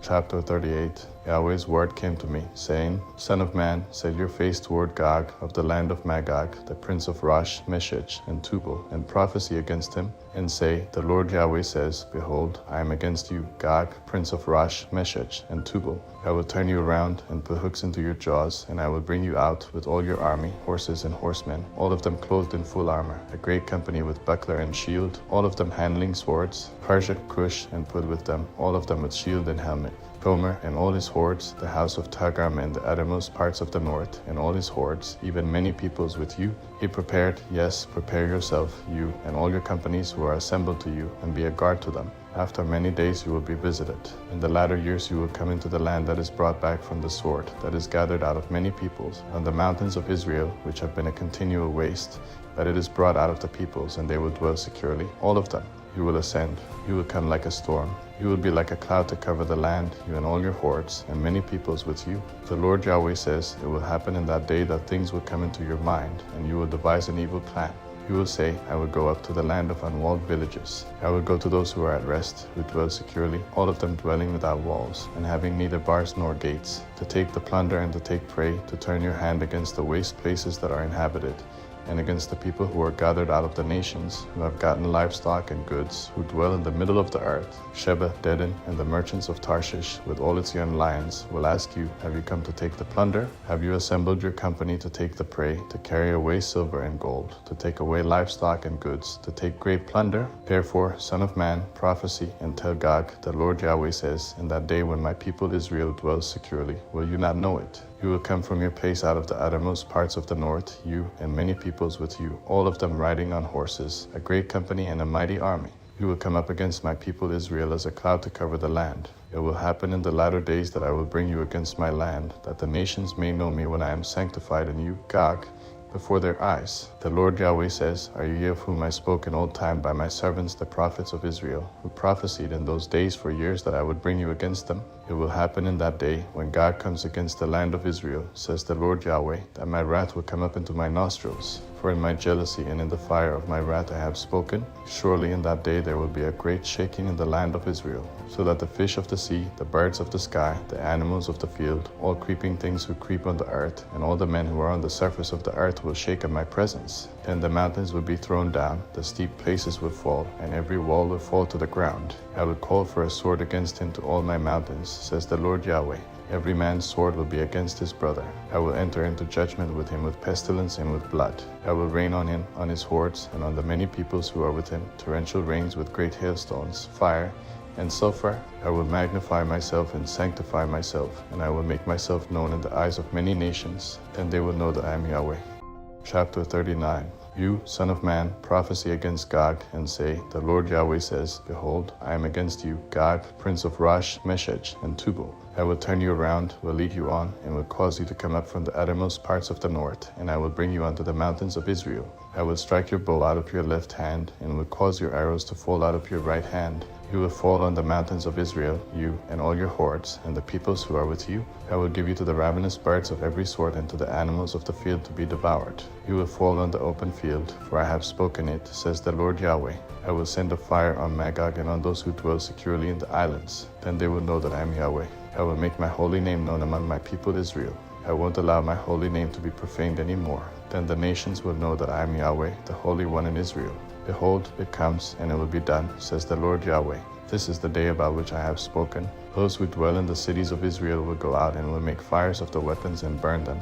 Chapter 38. Yahweh's word came to me, saying, Son of man, set your face toward Gog of the land of Magog, the prince of Rosh, Meshech, and Tubal, and prophesy against him, and say, The Lord Yahweh says, Behold, I am against you, Gog, prince of Rosh, Meshech, and Tubal. I will turn you around and put hooks into your jaws, and I will bring you out with all your army, horses and horsemen, all of them clothed in full armor, a great company with buckler and shield, all of them handling swords, Persia, Cush, and Put with them, all of them with shield and helmet. Gomer and all his hordes, the house of Tagam and the uttermost parts of the north, and all his hordes, even many peoples with you. He prepared, yes, prepare yourself, you and all your companies who are assembled to you, and be a guard to them. After many days you will be visited. In the latter years you will come into the land that is brought back from the sword, that is gathered out of many peoples, on the mountains of Israel, which have been a continual waste, that it is brought out of the peoples, and they will dwell securely, all of them. You will ascend, you will come like a storm. You will be like a cloud to cover the land, you and all your hordes, and many peoples with you. The Lord Yahweh says, It will happen in that day that things will come into your mind, and you will devise an evil plan. You will say, I will go up to the land of unwalled villages. I will go to those who are at rest, who dwell securely, all of them dwelling without walls, and having neither bars nor gates, to take the plunder and to take prey, to turn your hand against the waste places that are inhabited, and against the people who are gathered out of the nations, who have gotten livestock and goods, who dwell in the middle of the earth. Sheba, Dedan, and the merchants of Tarshish, with all its young lions, will ask you, Have you come to take the plunder? Have you assembled your company to take the prey, to carry away silver and gold, to take away livestock and goods, to take great plunder? Therefore, son of man, prophesy, and tell Gog, the Lord Yahweh says, In that day when my people Israel dwells securely, will you not know it? You will come from your place out of the uttermost parts of the north, you and many peoples with you, all of them riding on horses, a great company and a mighty army. You will come up against my people Israel as a cloud to cover the land. It will happen in the latter days that I will bring you against my land, that the nations may know me when I am sanctified in you, Gog, before their eyes. The Lord Yahweh says, Are ye of whom I spoke in old time by my servants the prophets of Israel, who prophesied in those days for years that I would bring you against them? It will happen in that day, when God comes against the land of Israel, says the Lord Yahweh, that my wrath will come up into my nostrils. For in my jealousy and in the fire of my wrath I have spoken. Surely in that day there will be a great shaking in the land of Israel, so that the fish of the sea, the birds of the sky, the animals of the field, all creeping things who creep on the earth, and all the men who are on the surface of the earth will shake at my presence. Then the mountains will be thrown down, the steep places will fall, and every wall will fall to the ground. I will call for a sword against him to all my mountains, says the Lord Yahweh. Every man's sword will be against his brother. I will enter into judgment with him with pestilence and with blood. I will rain on him, on his hordes, and on the many peoples who are with him, torrential rains with great hailstones, fire, and sulfur. I will magnify myself and sanctify myself, and I will make myself known in the eyes of many nations. Then they will know that I am Yahweh. Chapter 39. You, son of man, prophesy against Gog, and say, The Lord Yahweh says, Behold, I am against you, Gog, prince of Rosh, Meshech, and Tubal. I will turn you around, will lead you on, and will cause you to come up from the uttermost parts of the north, and I will bring you unto the mountains of Israel. I will strike your bow out of your left hand, and will cause your arrows to fall out of your right hand. You will fall on the mountains of Israel, you and all your hordes, and the peoples who are with you. I will give you to the ravenous birds of every sort, and to the animals of the field to be devoured. You will fall on the open field, for I have spoken it, says the Lord Yahweh. I will send a fire on Magog and on those who dwell securely in the islands. Then they will know that I am Yahweh. I will make my holy name known among my people Israel. I won't allow my holy name to be profaned anymore. Then the nations will know that I am Yahweh, the Holy One in Israel. Behold, it comes, and it will be done, says the Lord Yahweh. This is the day about which I have spoken. Those who dwell in the cities of Israel will go out and will make fires of the weapons and burn them,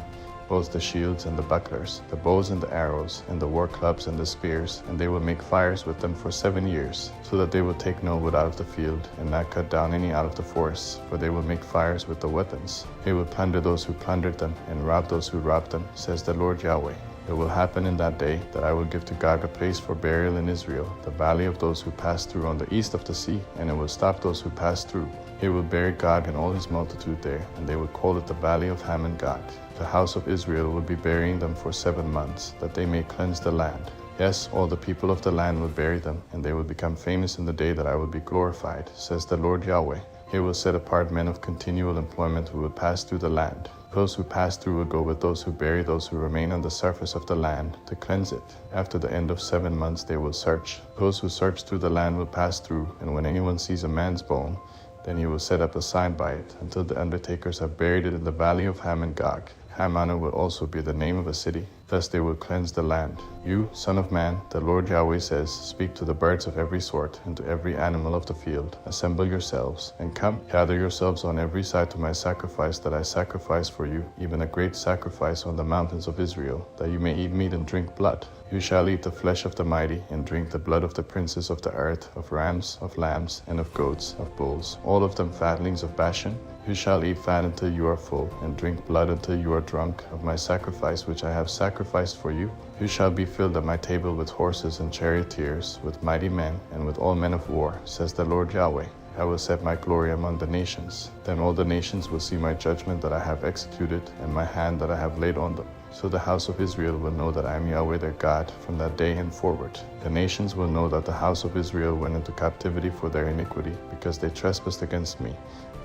both the shields and the bucklers, the bows and the arrows, and the war clubs and the spears, and they will make fires with them for 7 years, so that they will take no wood out of the field, and not cut down any out of the forests, for they will make fires with the weapons. They will plunder those who plundered them, and rob those who robbed them, says the Lord Yahweh. It will happen in that day that I will give to Gog a place for burial in Israel, the valley of those who pass through on the east of the sea, and it will stop those who pass through. He will bury Gog and all his multitude there, and they will call it the valley of Hammon Gog. The house of Israel will be burying them for 7 months, that they may cleanse the land. Yes, all the people of the land will bury them, and they will become famous in the day that I will be glorified, says the Lord Yahweh. He will set apart men of continual employment who will pass through the land. Those who pass through will go with those who bury those who remain on the surface of the land, to cleanse it. After the end of 7 months they will search. Those who search through the land will pass through, and when anyone sees a man's bone, Then you will set up a sign by it until the undertakers have buried it in the valley of Ham and Gog. Hamanah will also be the name of a city. Thus they will cleanse the land. You, son of man, the Lord Yahweh says, speak to the birds of every sort and to every animal of the field. Assemble yourselves, and come, gather yourselves on every side to my sacrifice that I sacrifice for you, even a great sacrifice on the mountains of Israel, that you may eat meat and drink blood. You shall eat the flesh of the mighty, and drink the blood of the princes of the earth, of rams, of lambs, and of goats, of bulls, all of them fatlings of Bashan. You shall eat fat until you are full, and drink blood until you are drunk of my sacrifice which I have sacrificed for you. You shall be filled at my table with horses and charioteers, with mighty men, and with all men of war, says the Lord Yahweh. I will set my glory among the nations. Then all the nations will see my judgment that I have executed, and my hand that I have laid on them. So the house of Israel will know that I am Yahweh their God from that day henceforward. The nations will know that the house of Israel went into captivity for their iniquity, because they trespassed against me,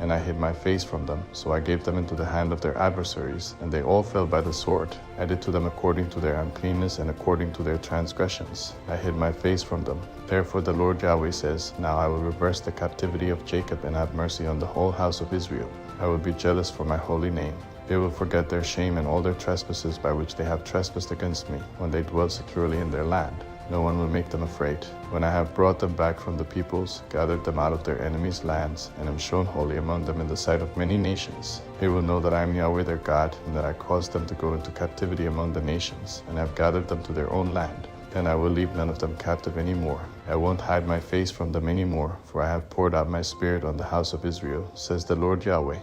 and I hid my face from them. So I gave them into the hand of their adversaries, and they all fell by the sword. I did to them according to their uncleanness and according to their transgressions. I hid my face from them. Therefore the Lord Yahweh says, now I will reverse the captivity of Jacob and have mercy on the whole house of Israel. I will be jealous for my holy name. They will forget their shame and all their trespasses by which they have trespassed against me, when they dwell securely in their land. No one will make them afraid. When I have brought them back from the peoples, gathered them out of their enemies' lands, and am shown holy among them in the sight of many nations, they will know that I am Yahweh their God, and that I caused them to go into captivity among the nations, and have gathered them to their own land. Then I will leave none of them captive any more. I won't hide my face from them any more, for I have poured out my spirit on the house of Israel, says the Lord Yahweh.